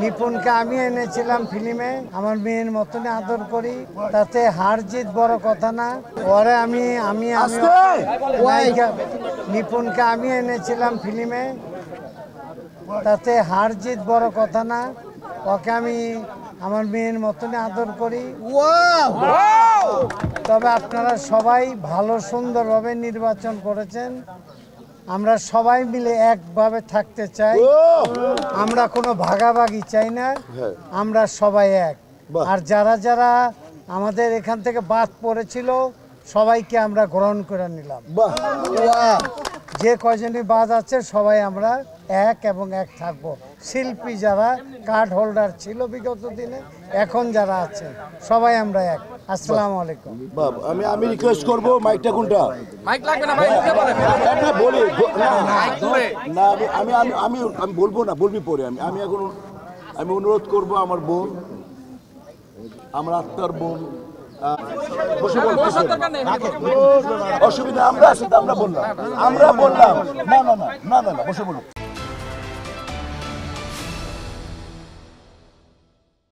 নিপুণকে আমি এনেছিলাম ফিল্মে, আমার মেয়ের মতনই আদর করি, তাতে হার জিত বড় কথা না। পরে আমি নিপুণকে আমি এনেছিলাম ফিল্মে, তাতে হার জিত বড় কথা না। ওকে আমি আমার মেয়ের মতনই আদর করি। তবে আপনারা সবাই ভালো সুন্দরভাবে নির্বাচন করেছেন। আমরা সবাই মিলে একভাবে থাকতে চাই, আমরা কোনো ভাগাভাগি চাই না, আমরা সবাই এক। আর যারা যারা আমাদের এখান থেকে বাদ পড়েছিল সবাইকে আমরা গ্রহণ করে নিলাম। যে কয়জনই বাদ আছে সবাই আমরা এক এবং এক থাকবো। শিল্পী যারা কার্ড হোল্ডার ছিল বিগত দিনে, এখন যারা আছে সবাই আমরা এক। আসসালামু আলাইকুম। আমি রিকোয়েস্ট করব, মাইকটা কোনটা? মাইক লাগবে না ভাই, নিতে পারেন না বলি না। আমি বলবো না, বলবি পরে। আমি এখন অনুরোধ করব আমার বোন, আমার আত্মার বোন, অসুবিধা আমরা বললাম না না না, বসে বলুন।